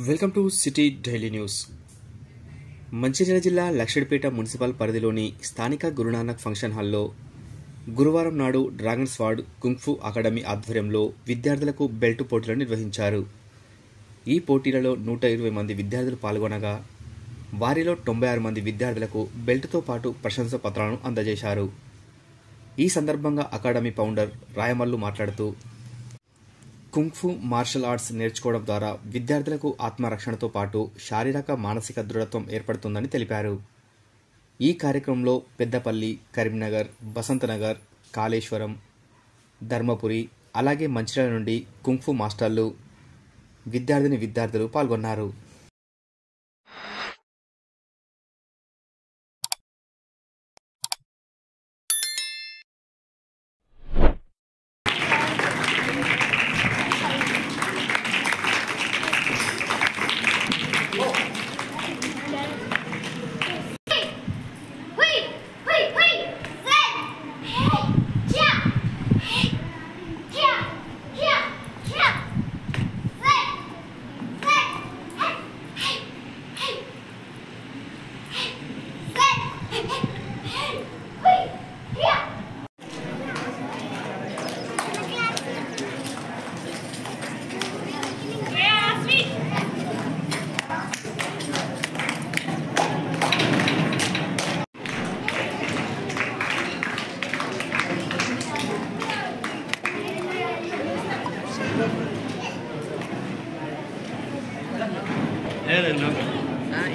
Welcome to city daily news. Mancherial జిల్లా Lakshettipet municipal పరిధిలోని స్థానిక గురునానక్ ఫంక్షన్ హాల్లో గురువారం నాడు డ్రాగన్ స్వాడ్ కుంగ్ఫు అకాడమీ ఆధ్వర్యంలో విద్యార్థులకు బెల్ట్ పోటీలను నిర్వహించారు. ఈ పోటీలలో 120 మంది విద్యార్థులు పాల్గొనగా వారిలో 96 మంది విద్యార్థులకు బెల్ట్తో పాటు ప్రశంసా పత్రాలను అందజేశారు. ఈ సందర్భంగా అకాడమీ ఫౌండర్ రాయమల్లు మాట్లాడుతూ కుంగ్ఫు మార్షల్ ఆర్ట్స్ నేర్చుకోవడం ద్వారా విద్యార్థులకు ఆత్మరక్షణతో పాటు శారీరక మానసిక దృఢత్వం ఏర్పడుతుందని తెలిపారు. ఈ కార్యక్రమంలో పెద్దపల్లి, కరీంనగర్, వసంతనగర్, కాళేశ్వరం, ధర్మపురి అలాగే మంచిర్యాల నుండి కుంగ్ఫు మాస్టర్లు, విద్యార్థులు పాల్గొన్నారు.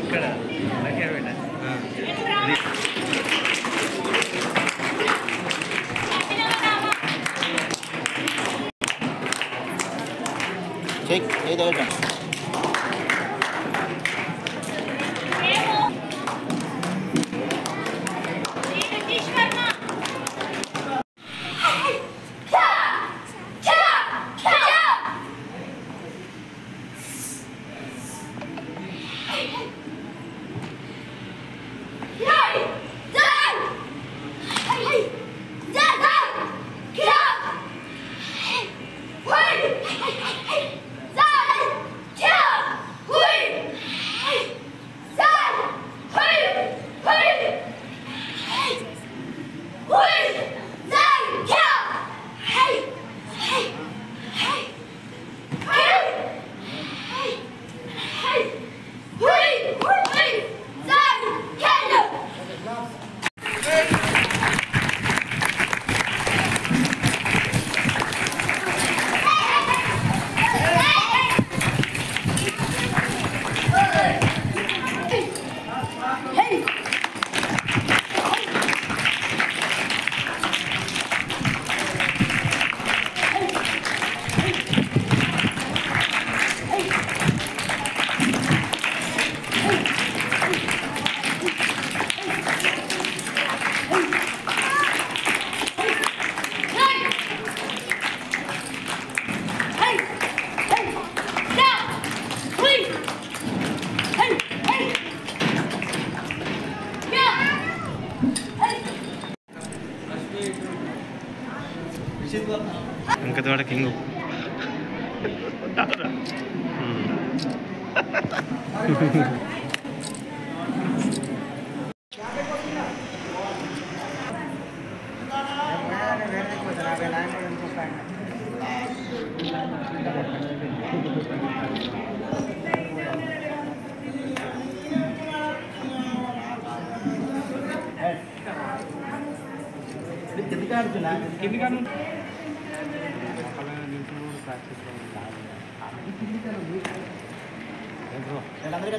ఇక్కడ చెక్ ఏదో ఇంకా తోట కింగ్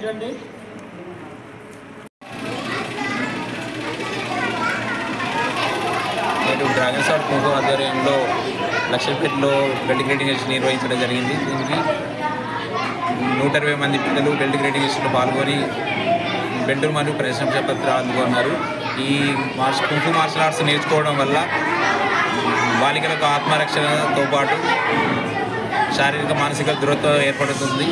చూడండి. నేడు డ్రాగన్ స్వాడ్ కుంగ్ఫు ఆధ్వర్యంలో లక్షపేటలో బెల్ట్ గ్రేడింగ్ టెస్ట్ నిర్వహించడం జరిగింది. దీనికి 120 మంది పిల్లలు బెల్ట్ గ్రేడింగ్ టెస్ట్లో పాల్గొని బెల్ట్ మరియు ప్రశంసా పత్రాలు అందుకున్నారు. ఈ కుంగ్ఫు మార్షల్ ఆర్ట్స్ నేర్చుకోవడం వల్ల బాలికలకు ఆత్మరక్షణతో పాటు శారీరక మానసిక దృఢత్వం ఏర్పడుతుంది.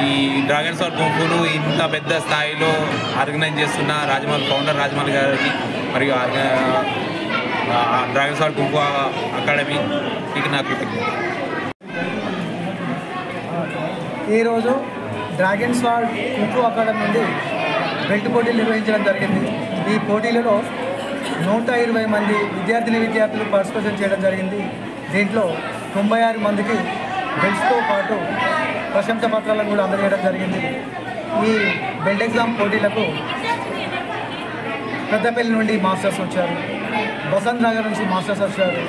ఈ డ్రాగన్ స్వాడ్ కుంగ్ఫును ఇంత పెద్ద స్థాయిలో ఆర్గనైజ్ చేస్తున్న ఫౌండర్ రాజమౌళి గారికి మరియు డ్రాగన్ స్వాడ్ కుంగ్ఫు అకాడమీకి నా కృతజ్ఞతలు. ఈరోజు డ్రాగన్ స్వాడ్ కుంఫు అకాడమీ నుండి బెల్ట్ పోటీలు నిర్వహించడం జరిగింది. ఈ పోటీలలో 120 మంది విద్యార్థులు పార్టిసిపేషన్ చేయడం జరిగింది. దీంట్లో 96 మందికి బెల్ట్స్తో పాటు ప్రశంసా పత్రాలను కూడా అందజేయడం జరిగింది. ఈ బెల్ట్ ఎగ్జామ్ పోటీలకు పెద్దపల్లి నుండి మాస్టర్స్ వచ్చారు, బసంత్ నగర్ నుంచి మాస్టర్స్ వచ్చారు,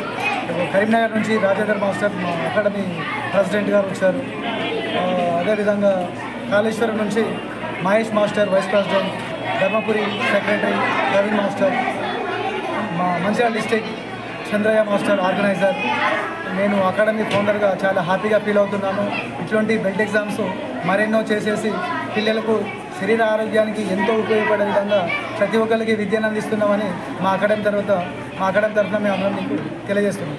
కరీంనగర్ నుంచి రాజేందర్ మాస్టర్ మా అకాడమీ ప్రెసిడెంట్ గారు వచ్చారు. అదేవిధంగా కాళేశ్వరం నుంచి Mahesh master vice president, Dharmapuri secretary Praveen master, మా Mancherial district Chandraiah master organizer. నేను అకాడమీ ఫౌండర్గా చాలా హ్యాపీగా ఫీల్ అవుతున్నాను. ఇటువంటి బెల్ట్ ఎగ్జామ్స్ మరెన్నో చేసేసి పిల్లలకు శరీర ఆరోగ్యానికి ఎంతో ఉపయోగపడే విధంగా ప్రతి ఒక్కరికి విద్యను అందిస్తున్నామని మా అకాడమీ తరఫున మేము అందరం మీకు తెలియజేస్తున్నాం.